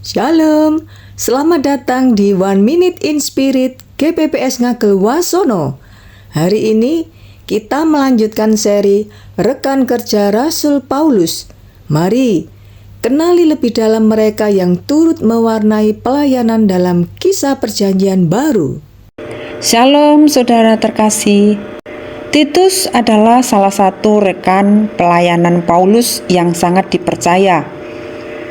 Shalom, selamat datang di One Minute in Spirit GPPS Ngagel Wasono. Hari ini kita melanjutkan seri Rekan Kerja Rasul Paulus. Mari kenali lebih dalam mereka yang turut mewarnai pelayanan dalam Kisah Perjanjian Baru. Shalom saudara terkasih. Titus adalah salah satu rekan pelayanan Paulus yang sangat dipercaya.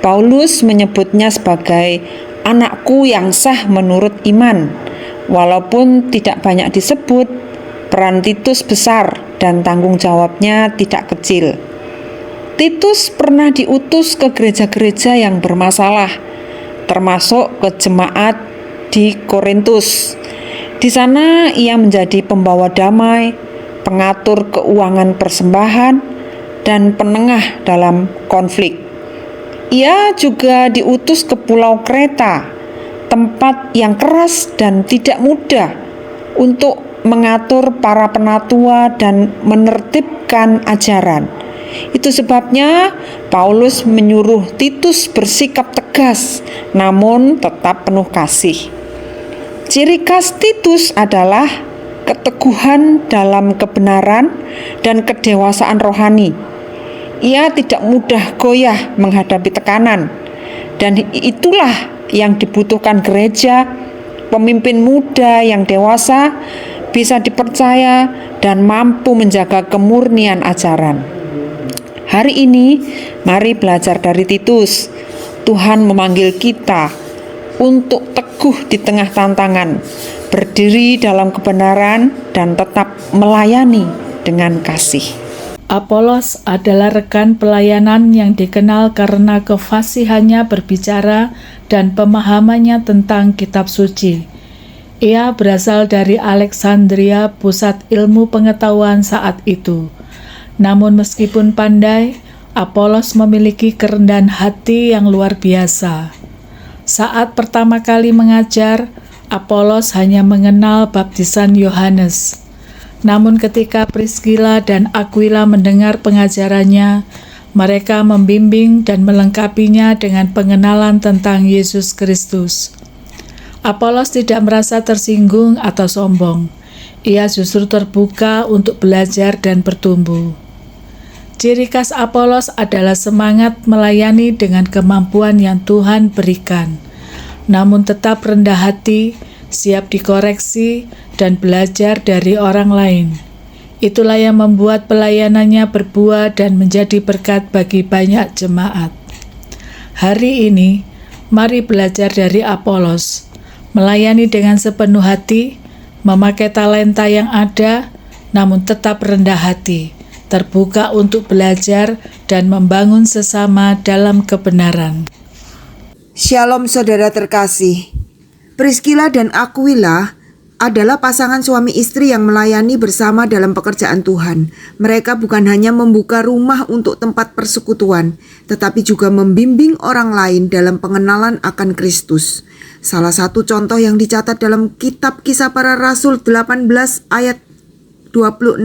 Paulus menyebutnya sebagai anakku yang sah menurut iman. Walaupun tidak banyak disebut, peran Titus besar dan tanggung jawabnya tidak kecil. Titus pernah diutus ke gereja-gereja yang bermasalah, termasuk ke jemaat di Korintus. Di sana ia menjadi pembawa damai, pengatur keuangan persembahan, dan penengah dalam konflik. Ia juga diutus ke Pulau Kreta, tempat yang keras dan tidak mudah, untuk mengatur para penatua dan menertibkan ajaran. Itu sebabnya Paulus menyuruh Titus bersikap tegas, namun tetap penuh kasih. Ciri khas Titus adalah keteguhan dalam kebenaran dan kedewasaan rohani. Ia tidak mudah goyah menghadapi tekanan, dan itulah yang dibutuhkan gereja, pemimpin muda yang dewasa, bisa dipercaya dan mampu menjaga kemurnian ajaran. Hari ini, mari belajar dari Titus. Tuhan memanggil kita untuk teguh di tengah tantangan, berdiri dalam kebenaran, dan tetap melayani dengan kasih. Apolos adalah rekan pelayanan yang dikenal karena kefasihannya berbicara dan pemahamannya tentang kitab suci. Ia berasal dari Alexandria, pusat ilmu pengetahuan saat itu. Namun meskipun pandai, Apolos memiliki kerendahan hati yang luar biasa. Saat pertama kali mengajar, Apolos hanya mengenal baptisan Yohanes. Namun ketika Priscilla dan Aquila mendengar pengajarannya, mereka membimbing dan melengkapinya dengan pengenalan tentang Yesus Kristus. Apolos tidak merasa tersinggung atau sombong. Ia justru terbuka untuk belajar dan bertumbuh. Ciri khas Apolos adalah semangat melayani dengan kemampuan yang Tuhan berikan, namun tetap rendah hati, siap dikoreksi, dan belajar dari orang lain. Itulah yang membuat pelayanannya berbuah dan menjadi berkat bagi banyak jemaat. Hari ini, mari belajar dari Apolos, melayani dengan sepenuh hati, memakai talenta yang ada, namun tetap rendah hati, terbuka untuk belajar dan membangun sesama dalam kebenaran. Shalom saudara terkasih. Priscilla dan Aquila adalah pasangan suami istri yang melayani bersama dalam pekerjaan Tuhan. Mereka bukan hanya membuka rumah untuk tempat persekutuan, tetapi juga membimbing orang lain dalam pengenalan akan Kristus. Salah satu contoh yang dicatat dalam kitab Kisah Para Rasul 18 ayat 26,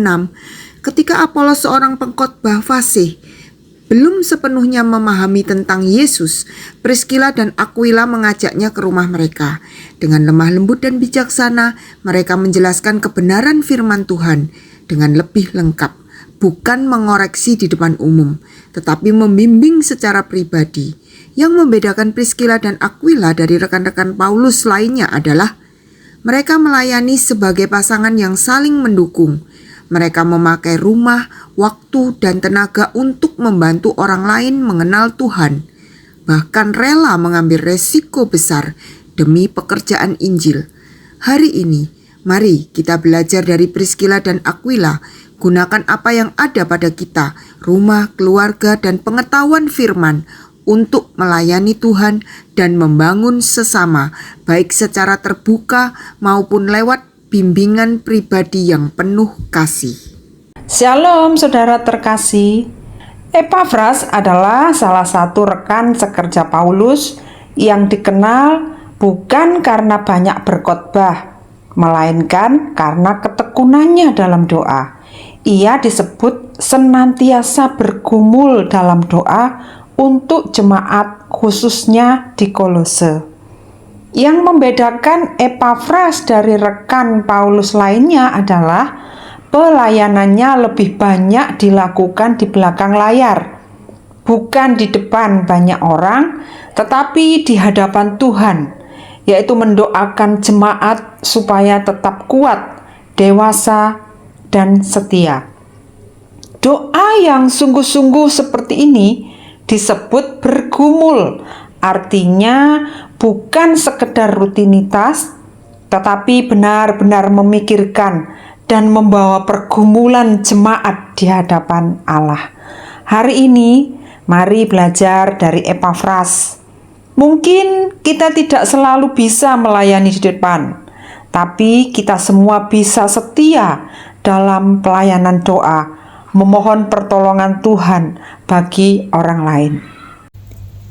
ketika Apolos seorang pengkhotbah fasih belum sepenuhnya memahami tentang Yesus, Priscilla dan Aquila mengajaknya ke rumah mereka. Dengan lemah lembut dan bijaksana, mereka menjelaskan kebenaran firman Tuhan dengan lebih lengkap, bukan mengoreksi di depan umum, tetapi membimbing secara pribadi. Yang membedakan Priscilla dan Aquila dari rekan-rekan Paulus lainnya adalah mereka melayani sebagai pasangan yang saling mendukung. Mereka memakai rumah, waktu, dan tenaga untuk membantu orang lain mengenal Tuhan, bahkan rela mengambil resiko besar demi pekerjaan Injil. Hari ini, mari kita belajar dari Priscilla dan Aquila. Gunakan apa yang ada pada kita, rumah, keluarga, dan pengetahuan firman untuk melayani Tuhan dan membangun sesama, baik secara terbuka maupun lewat bimbingan pribadi yang penuh kasih. Shalom saudara terkasih. Epafras adalah salah satu rekan sekerja Paulus yang dikenal bukan karena banyak berkhotbah, melainkan karena ketekunannya dalam doa. Ia disebut senantiasa bergumul dalam doa untuk jemaat khususnya di Kolose. Yang membedakan Epafras dari rekan Paulus lainnya adalah pelayanannya lebih banyak dilakukan di belakang layar, bukan di depan banyak orang, tetapi di hadapan Tuhan, yaitu mendoakan jemaat supaya tetap kuat, dewasa, dan setia. Doa yang sungguh-sungguh seperti ini disebut bergumul, artinya bukan sekedar rutinitas, tetapi benar-benar memikirkan dan membawa pergumulan jemaat di hadapan Allah. Hari ini, mari belajar dari Epafras. Mungkin kita tidak selalu bisa melayani di depan, tapi kita semua bisa setia dalam pelayanan doa, memohon pertolongan Tuhan bagi orang lain.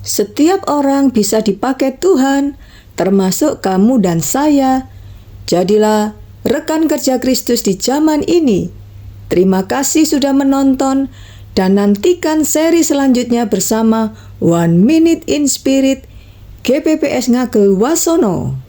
Setiap orang bisa dipakai Tuhan, termasuk kamu dan saya. Jadilah rekan kerja Kristus di zaman ini. Terima kasih sudah menonton dan nantikan seri selanjutnya bersama One Minute in Spirit GPPS Ngagel Wasono.